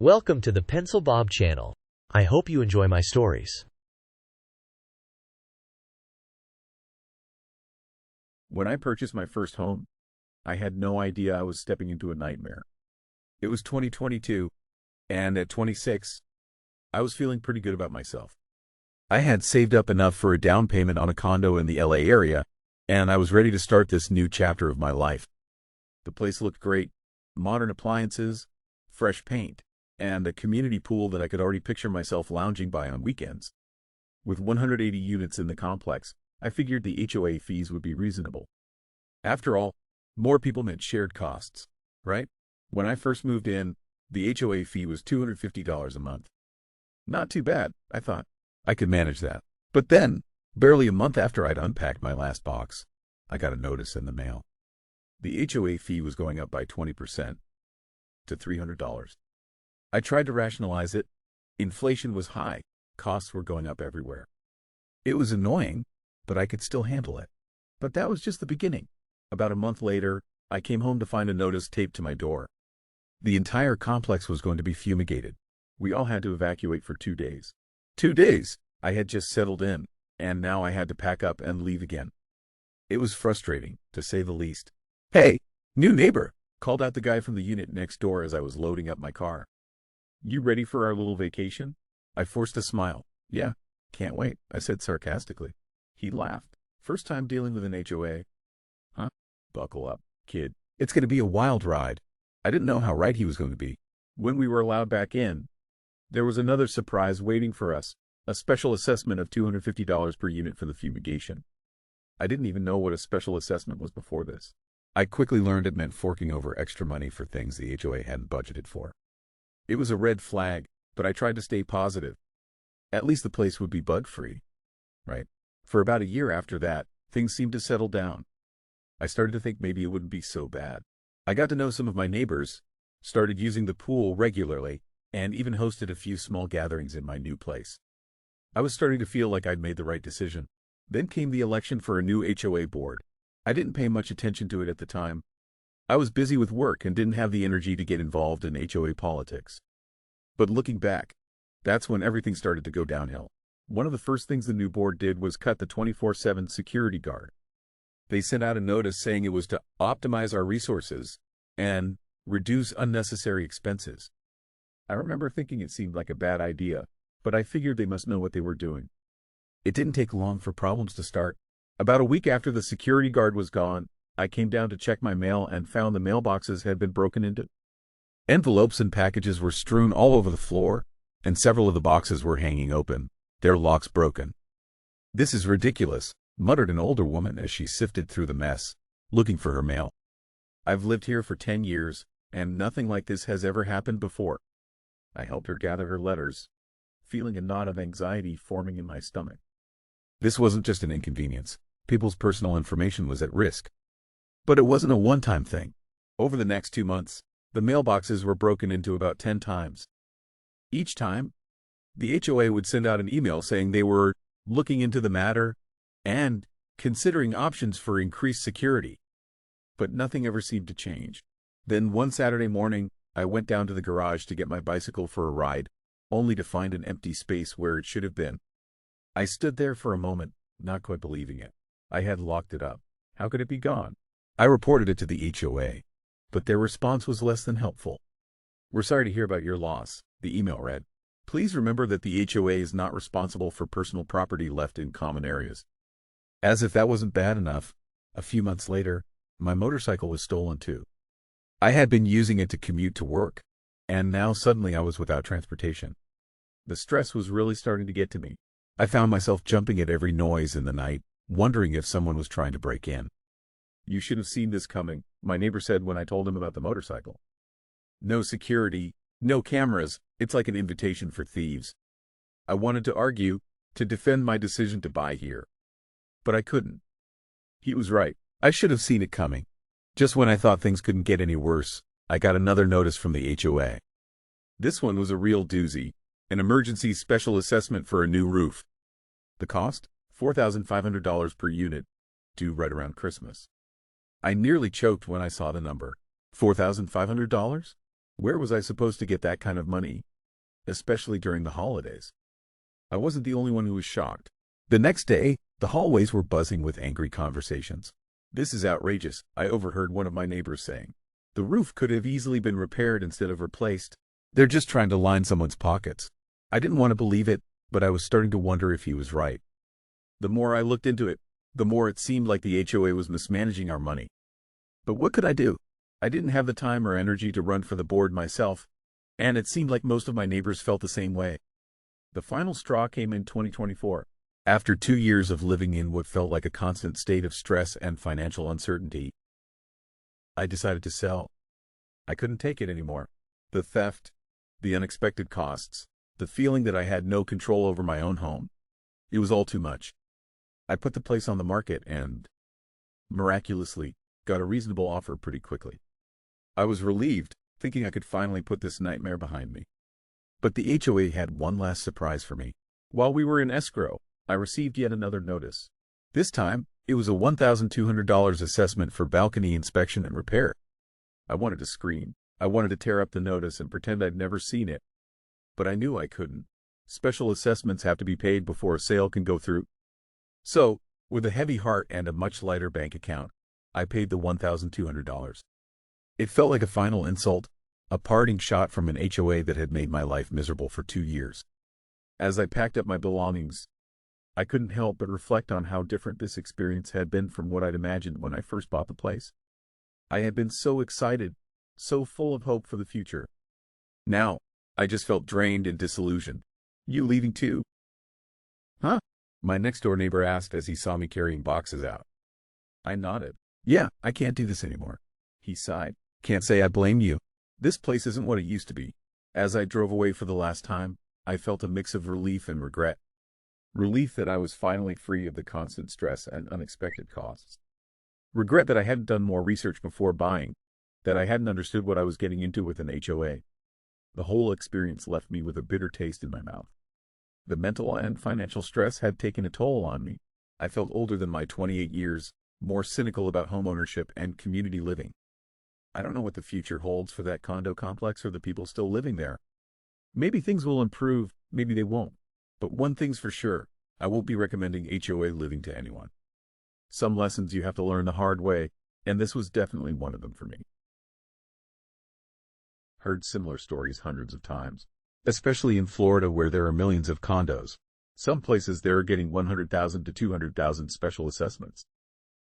Welcome to the Pencil Bob channel. I hope you enjoy my stories. When I purchased my first home, I had no idea I was stepping into a nightmare. It was 2022, and at 26, I was feeling pretty good about myself. I had saved up enough for a down payment on a condo in the LA area, and I was ready to start this new chapter of my life. The place looked great, modern appliances, fresh paint, and a community pool that I could already picture myself lounging by on weekends. With 180 units in the complex, I figured the HOA fees would be reasonable. After all, more people meant shared costs, right? When I first moved in, the HOA fee was $250 a month. Not too bad, I thought. I could manage that. But then, barely a month after I'd unpacked my last box, I got a notice in the mail. The HOA fee was going up by 20% to $300. I tried to rationalize it. Inflation was high. Costs were going up everywhere. It was annoying, but I could still handle it. But that was just the beginning. About a month later, I came home to find a notice taped to my door. The entire complex was going to be fumigated. We all had to evacuate for 2 days. 2 days! I had just settled in, and now I had to pack up and leave again. It was frustrating, to say the least. "Hey, new neighbor!" called out the guy from the unit next door as I was loading up my car. "You ready for our little vacation?" I forced a smile. "Yeah, can't wait," I said sarcastically. He laughed. "First time dealing with an HOA? Huh? Buckle up, kid. It's going to be a wild ride." I didn't know how right he was going to be. When we were allowed back in, there was another surprise waiting for us, a special assessment of $250 per unit for the fumigation. I didn't even know what a special assessment was before this. I quickly learned it meant forking over extra money for things the HOA hadn't budgeted for. It was a red flag, but I tried to stay positive. At least the place would be bug-free, right? For about a year after that, things seemed to settle down. I started to think maybe it wouldn't be so bad. I got to know some of my neighbors, started using the pool regularly, and even hosted a few small gatherings in my new place. I was starting to feel like I'd made the right decision. Then came the election for a new HOA board. I didn't pay much attention to it at the time. I was busy with work and didn't have the energy to get involved in HOA politics. But looking back, that's when everything started to go downhill. One of the first things the new board did was cut the 24/7 security guard. They sent out a notice saying it was to optimize our resources and reduce unnecessary expenses. I remember thinking it seemed like a bad idea, but I figured they must know what they were doing. It didn't take long for problems to start. About a week after the security guard was gone, I came down to check my mail and found the mailboxes had been broken into. Envelopes and packages were strewn all over the floor, and several of the boxes were hanging open, their locks broken. "This is ridiculous," muttered an older woman as she sifted through the mess, looking for her mail. "I've lived here for 10 years, and nothing like this has ever happened before." I helped her gather her letters, feeling a knot of anxiety forming in my stomach. This wasn't just an inconvenience. People's personal information was at risk. But it wasn't a one-time thing. Over the next 2 months, the mailboxes were broken into about 10 times. Each time, the HOA would send out an email saying they were looking into the matter and considering options for increased security. But nothing ever seemed to change. Then one Saturday morning, I went down to the garage to get my bicycle for a ride, only to find an empty space where it should have been. I stood there for a moment, not quite believing it. I had locked it up. How could it be gone? I reported it to the HOA, but their response was less than helpful. "We're sorry to hear about your loss," the email read. "Please remember that the HOA is not responsible for personal property left in common areas." As if that wasn't bad enough, a few months later, my motorcycle was stolen too. I had been using it to commute to work, and now suddenly I was without transportation. The stress was really starting to get to me. I found myself jumping at every noise in the night, wondering if someone was trying to break in. "You should have seen this coming," my neighbor said when I told him about the motorcycle. "No security, no cameras, it's like an invitation for thieves." I wanted to argue, to defend my decision to buy here. But I couldn't. He was right. I should have seen it coming. Just when I thought things couldn't get any worse, I got another notice from the HOA. This one was a real doozy, an emergency special assessment for a new roof. The cost? $4,500 per unit, due right around Christmas. I nearly choked when I saw the number. $4,500? Where was I supposed to get that kind of money, especially during the holidays? I wasn't the only one who was shocked. The next day, the hallways were buzzing with angry conversations. "This is outrageous," I overheard one of my neighbors saying. "The roof could have easily been repaired instead of replaced. They're just trying to line someone's pockets." I didn't want to believe it, but I was starting to wonder if he was right. The more I looked into it, the more it seemed like the HOA was mismanaging our money. But what could I do? I didn't have the time or energy to run for the board myself, and it seemed like most of my neighbors felt the same way. The final straw came in 2024. After 2 years of living in what felt like a constant state of stress and financial uncertainty, I decided to sell. I couldn't take it anymore. The theft, the unexpected costs, the feeling that I had no control over my own home. It was all too much. I put the place on the market and, miraculously, got a reasonable offer pretty quickly. I was relieved, thinking I could finally put this nightmare behind me. But the HOA had one last surprise for me. While we were in escrow, I received yet another notice. This time, it was a $1,200 assessment for balcony inspection and repair. I wanted to scream. I wanted to tear up the notice and pretend I'd never seen it. But I knew I couldn't. Special assessments have to be paid before a sale can go through. So, with a heavy heart and a much lighter bank account, I paid the $1,200. It felt like a final insult, a parting shot from an HOA that had made my life miserable for 2 years. As I packed up my belongings, I couldn't help but reflect on how different this experience had been from what I'd imagined when I first bought the place. I had been so excited, so full of hope for the future. Now, I just felt drained and disillusioned. "You leaving too?" "Huh?" my next-door neighbor asked as he saw me carrying boxes out. I nodded. "Yeah, I can't do this anymore." He sighed. "Can't say I blame you. This place isn't what it used to be." As I drove away for the last time, I felt a mix of relief and regret. Relief that I was finally free of the constant stress and unexpected costs. Regret that I hadn't done more research before buying, that I hadn't understood what I was getting into with an HOA. The whole experience left me with a bitter taste in my mouth. The mental and financial stress had taken a toll on me. I felt older than my 28 years, more cynical about homeownership and community living. I don't know what the future holds for that condo complex or the people still living there. Maybe things will improve, maybe they won't. But one thing's for sure, I won't be recommending HOA living to anyone. Some lessons you have to learn the hard way, and this was definitely one of them for me. Heard similar stories hundreds of times, especially in Florida where there are millions of condos. Some places there are getting 100,000 to 200,000 special assessments.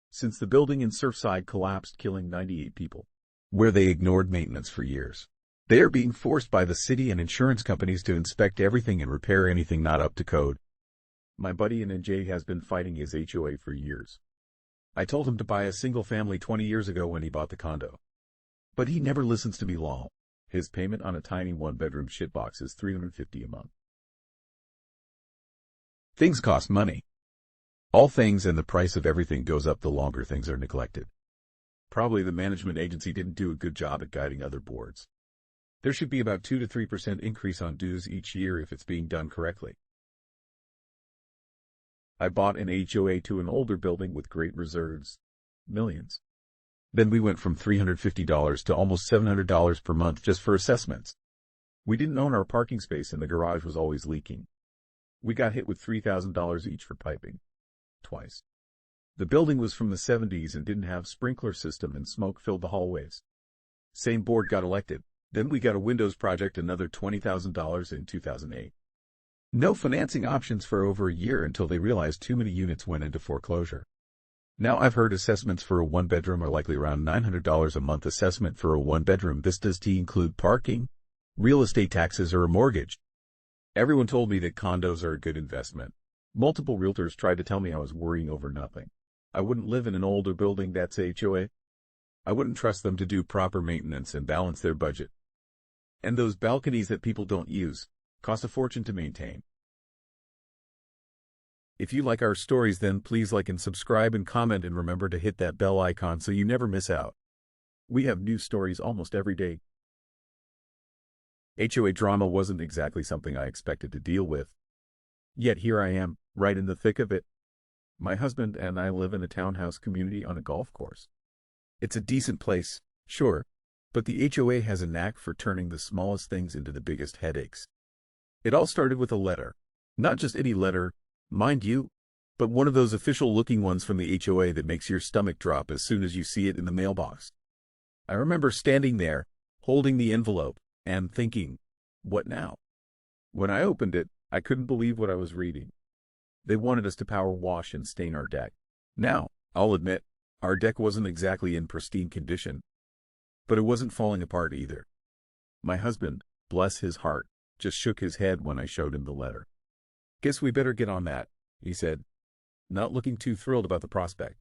Since the building in Surfside collapsed, killing 98 people, where they ignored maintenance for years. They are being forced by the city and insurance companies to inspect everything and repair anything not up to code. My buddy in NJ has been fighting his HOA for years. I told him to buy a single family 20 years ago when he bought the condo. But he never listens to me, lol. His payment on a tiny one-bedroom shitbox is $350 a month. Things cost money. All things, and the price of everything goes up the longer things are neglected. Probably the management agency didn't do a good job at guiding other boards. There should be about 2 to 3% increase on dues each year if it's being done correctly. I bought an HOA to an older building with great reserves. Millions. Then we went from $350 to almost $700 per month just for assessments. We didn't own our parking space and the garage was always leaking. We got hit with $3,000 each for piping. Twice. The building was from the 70s and didn't have sprinkler system, and smoke filled the hallways. Same board got elected. Then we got a windows project, another $20,000 in 2008. No financing options for over a year until they realized too many units went into foreclosure. Now I've heard assessments for a one-bedroom are likely around $900 a month. Assessment for a one-bedroom. This does include parking, real estate taxes, or a mortgage. Everyone told me that condos are a good investment. Multiple realtors tried to tell me I was worrying over nothing. I wouldn't live in an older building that's HOA. I wouldn't trust them to do proper maintenance and balance their budget. And those balconies that people don't use cost a fortune to maintain. If you like our stories, then please like and subscribe and comment, and remember to hit that bell icon so you never miss out. We have new stories almost every day. HOA drama wasn't exactly something I expected to deal with. Yet here I am, right in the thick of it. My husband and I live in a townhouse community on a golf course. It's a decent place, sure, But the HOA has a knack for turning the smallest things into the biggest headaches. It all started with a letter. Not just any letter, mind you, but one of those official-looking ones from the HOA that makes your stomach drop as soon as you see it in the mailbox. I remember standing there, holding the envelope, and thinking, what now? When I opened it, I couldn't believe what I was reading. They wanted us to power wash and stain our deck. Now, I'll admit, our deck wasn't exactly in pristine condition, but it wasn't falling apart either. My husband, bless his heart, just shook his head when I showed him the letter. "Guess we better get on that," he said, not looking too thrilled about the prospect.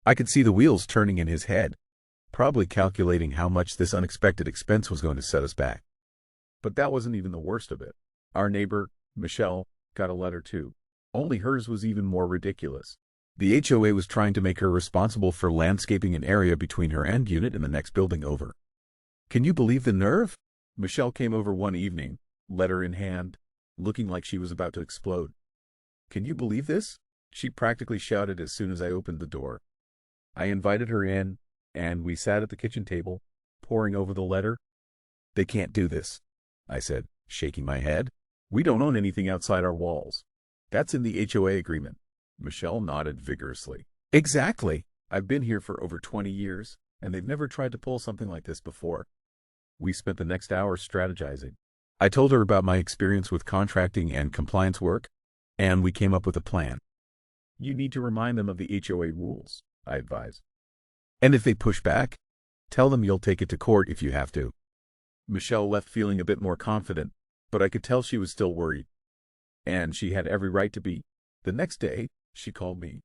I could see the wheels turning in his head, probably calculating how much this unexpected expense was going to set us back. But that wasn't even the worst of it. Our neighbor, Michelle, got a letter too. Only hers was even more ridiculous. The HOA was trying to make her responsible for landscaping an area between her end unit and the next building over. Can you believe the nerve? Michelle came over one evening, letter in hand, looking like she was about to explode. "Can you believe this?" she practically shouted as soon as I opened the door. I invited her in, and we sat at the kitchen table, poring over the letter. "They can't do this," I said, shaking my head. "We don't own anything outside our walls. That's in the HOA agreement." Michelle nodded vigorously. "Exactly. I've been here for over 20 years, and they've never tried to pull something like this before." We spent the next hour strategizing. I told her about my experience with contracting and compliance work, and we came up with a plan. "You need to remind them of the HOA rules," I advised. "And if they push back, tell them you'll take it to court if you have to." Michelle left feeling a bit more confident, but I could tell she was still worried. And she had every right to be. The next day, she called me,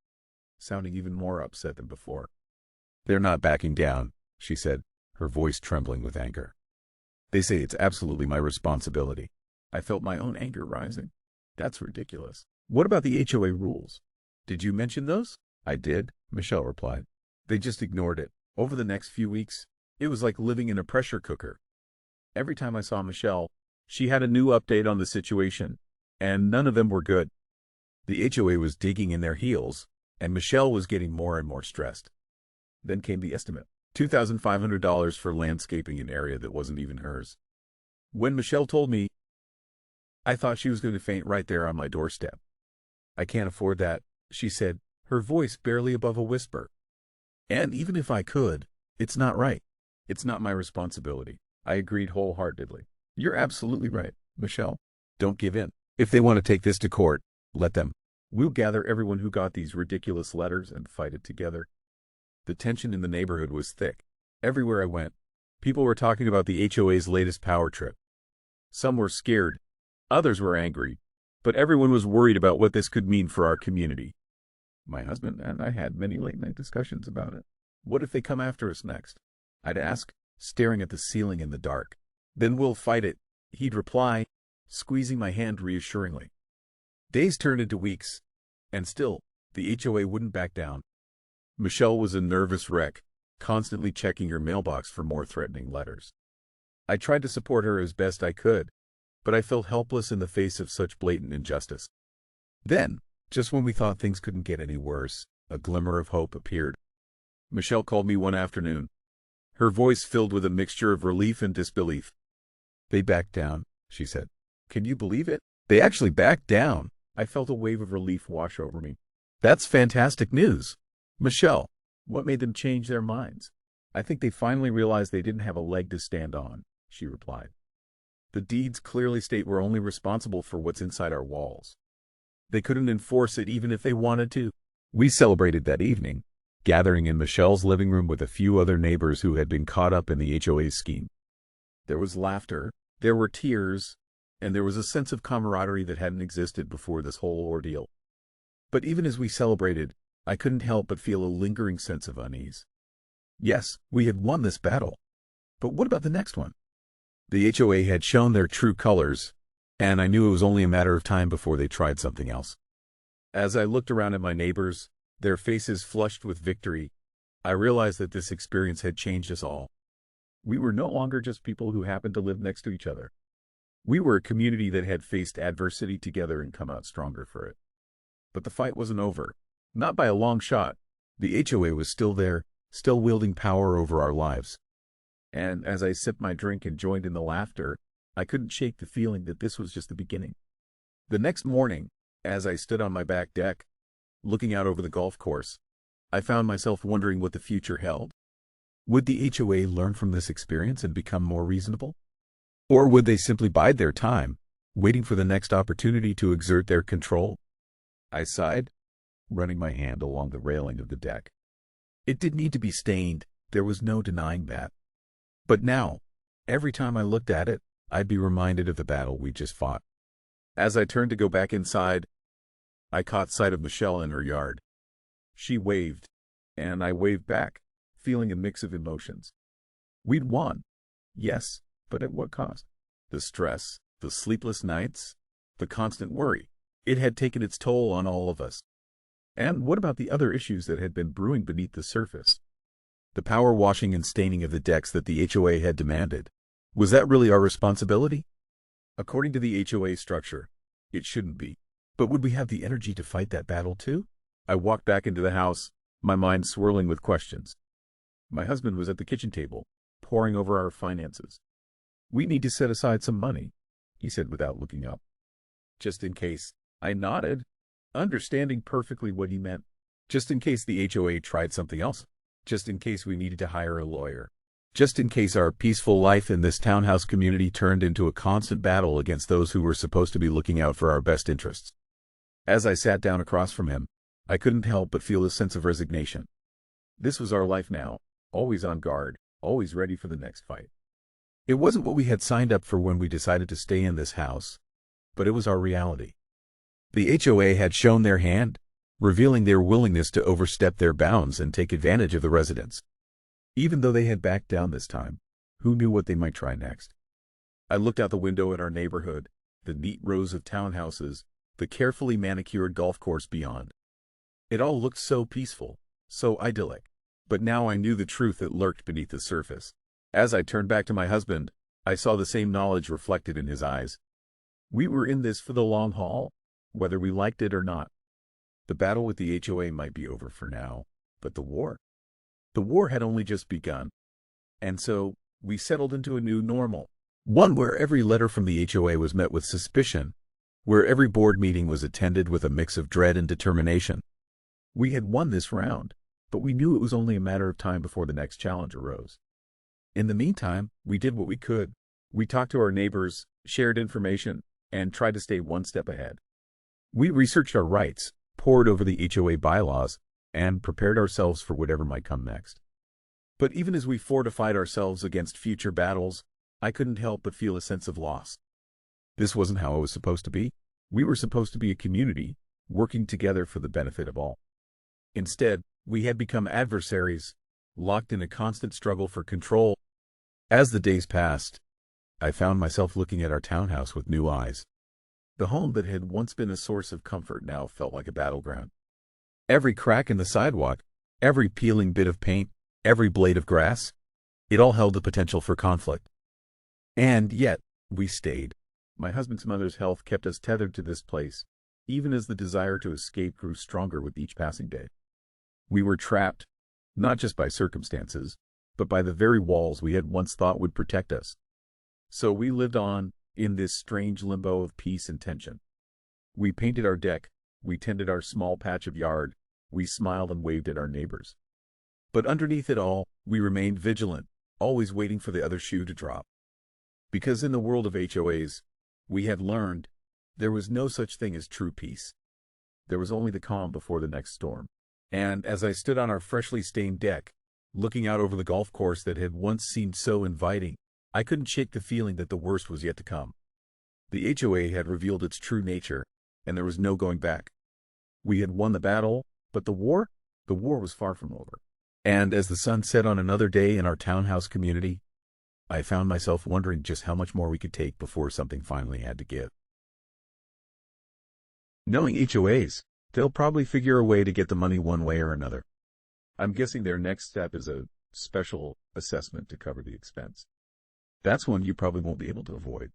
sounding even more upset than before. "They're not backing down," she said, her voice trembling with anger. "They say it's absolutely my responsibility." I felt my own anger rising. "That's ridiculous. What about the HOA rules? Did you mention those?" "I did," Michelle replied. "They just ignored it. Over the next few weeks, it was like living in a pressure cooker. Every time I saw Michelle, she had a new update on the situation, and none of them were good. The HOA was digging in their heels, and Michelle was getting more and more stressed." Then came the estimate. $2,500 for landscaping an area that wasn't even hers. When Michelle told me, I thought she was going to faint right there on my doorstep. "I can't afford that," she said, her voice barely above a whisper. "And even if I could, it's not right. It's not my responsibility." I agreed wholeheartedly. "You're absolutely right, Michelle. Don't give in. If they want to take this to court, let them. We'll gather everyone who got these ridiculous letters and fight it together." The tension in the neighborhood was thick. Everywhere I went, people were talking about the HOA's latest power trip. Some were scared, others were angry, but everyone was worried about what this could mean for our community. My husband and I had many late-night discussions about it. What if they come after us next? I'd ask, staring at the ceiling in the dark. "Then we'll fight it," he'd reply, squeezing my hand reassuringly. Days turned into weeks, and still, the HOA wouldn't back down. Michelle was a nervous wreck, constantly checking her mailbox for more threatening letters. I tried to support her as best I could, but I felt helpless in the face of such blatant injustice. Then, just when we thought things couldn't get any worse, a glimmer of hope appeared. Michelle called me one afternoon, her voice filled with a mixture of relief and disbelief. "They backed down," she said. "Can you believe it? They actually backed down." I felt a wave of relief wash over me. "That's fantastic news." "Michelle, what made them change their minds?" "I think they finally realized they didn't have a leg to stand on," she replied. "The deeds clearly state we're only responsible for what's inside our walls. They couldn't enforce it even if they wanted to." We celebrated that evening, gathering in Michelle's living room with a few other neighbors who had been caught up in the HOA's scheme. There was laughter, there were tears, and there was a sense of camaraderie that hadn't existed before this whole ordeal. But even as we celebrated, I couldn't help but feel a lingering sense of unease. Yes, we had won this battle. But what about the next one? The HOA had shown their true colors, and I knew it was only a matter of time before they tried something else. As I looked around at my neighbors, their faces flushed with victory, I realized that this experience had changed us all. We were no longer just people who happened to live next to each other. We were a community that had faced adversity together and come out stronger for it. But the fight wasn't over. Not by a long shot. The HOA was still there, still wielding power over our lives. And as I sipped my drink and joined in the laughter, I couldn't shake the feeling that this was just the beginning. The next morning, as I stood on my back deck, looking out over the golf course, I found myself wondering what the future held. Would the HOA learn from this experience and become more reasonable? Or would they simply bide their time, waiting for the next opportunity to exert their control? I sighed, running my hand along the railing of the deck. It did need to be stained, there was no denying that. But now, every time I looked at it, I'd be reminded of the battle we just fought. As I turned to go back inside, I caught sight of Michelle in her yard. She waved, and I waved back, feeling a mix of emotions. We'd won, yes, but at what cost? The stress, the sleepless nights, the constant worry. It had taken its toll on all of us. And what about the other issues that had been brewing beneath the surface? The power washing and staining of the decks that the HOA had demanded. Was that really our responsibility? According to the HOA structure, it shouldn't be. But would we have the energy to fight that battle too? I walked back into the house, my mind swirling with questions. My husband was at the kitchen table, poring over our finances. We need to set aside some money, he said without looking up. Just in case. I nodded, understanding perfectly what he meant. Just in case the HOA tried something else. Just in case we needed to hire a lawyer. Just in case our peaceful life in this townhouse community turned into a constant battle against those who were supposed to be looking out for our best interests. As I sat down across from him, I couldn't help but feel a sense of resignation. This was our life now, always on guard, always ready for the next fight. It wasn't what we had signed up for when we decided to stay in this house, but it was our reality. The HOA had shown their hand, revealing their willingness to overstep their bounds and take advantage of the residents. Even though they had backed down this time, who knew what they might try next? I looked out the window at our neighborhood, the neat rows of townhouses, the carefully manicured golf course beyond. It all looked so peaceful, so idyllic. But now I knew the truth that lurked beneath the surface. As I turned back to my husband, I saw the same knowledge reflected in his eyes. We were in this for the long haul, whether we liked it or not. The battle with the HOA might be over for now, but the war had only just begun. And so, we settled into a new normal. One where every letter from the HOA was met with suspicion, where every board meeting was attended with a mix of dread and determination. We had won this round, but we knew it was only a matter of time before the next challenge arose. In the meantime, we did what we could. We talked to our neighbors, shared information, and tried to stay one step ahead. We researched our rights, pored over the HOA bylaws, and prepared ourselves for whatever might come next. But even as we fortified ourselves against future battles, I couldn't help but feel a sense of loss. This wasn't how it was supposed to be. We were supposed to be a community, working together for the benefit of all. Instead, we had become adversaries, locked in a constant struggle for control. As the days passed, I found myself looking at our townhouse with new eyes. The home that had once been a source of comfort now felt like a battleground. Every crack in the sidewalk, every peeling bit of paint, every blade of grass, it all held the potential for conflict. And yet, we stayed. My husband's mother's health kept us tethered to this place, even as the desire to escape grew stronger with each passing day. We were trapped, not just by circumstances, but by the very walls we had once thought would protect us. So we lived on, in this strange limbo of peace and tension. We painted our deck, we tended our small patch of yard, we smiled and waved at our neighbors. But underneath it all, we remained vigilant, always waiting for the other shoe to drop. Because in the world of HOAs, we had learned, there was no such thing as true peace. There was only the calm before the next storm. And as I stood on our freshly stained deck, looking out over the golf course that had once seemed so inviting, I couldn't shake the feeling that the worst was yet to come. The HOA had revealed its true nature, and there was no going back. We had won the battle, but the war was far from over. And as the sun set on another day in our townhouse community, I found myself wondering just how much more we could take before something finally had to give. Knowing HOAs, they'll probably figure a way to get the money one way or another. I'm guessing their next step is a special assessment to cover the expense. That's one you probably won't be able to avoid.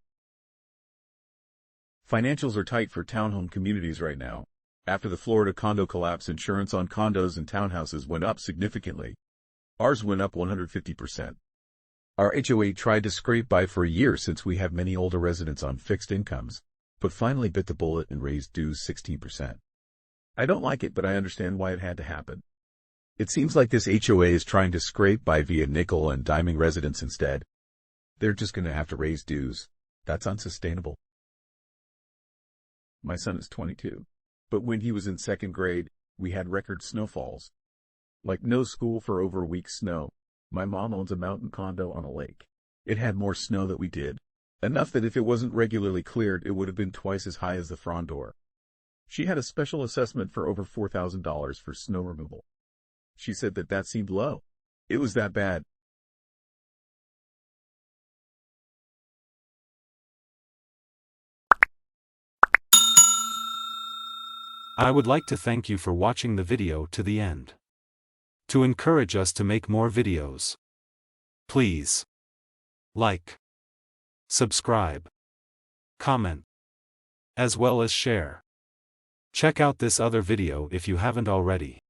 Financials are tight for townhome communities right now. After the Florida condo collapse, insurance on condos and townhouses went up significantly. Ours went up 150%. Our HOA tried to scrape by for a year since we have many older residents on fixed incomes, but finally bit the bullet and raised dues 16%. I don't like it, but I understand why it had to happen. It seems like this HOA is trying to scrape by via nickel and diming residents instead. They're just going to have to raise dues. That's unsustainable. My son is 22, but when he was in second grade, we had record snowfalls. Like no school for over a week's snow. My mom owns a mountain condo on a lake. It had more snow than we did. Enough that if it wasn't regularly cleared, it would have been twice as high as the front door. She had a special assessment for over $4,000 for snow removal. She said that seemed low. It was that bad. I would like to thank you for watching the video to the end. To encourage us to make more videos, please like, subscribe, comment, as well as share. Check out this other video if you haven't already.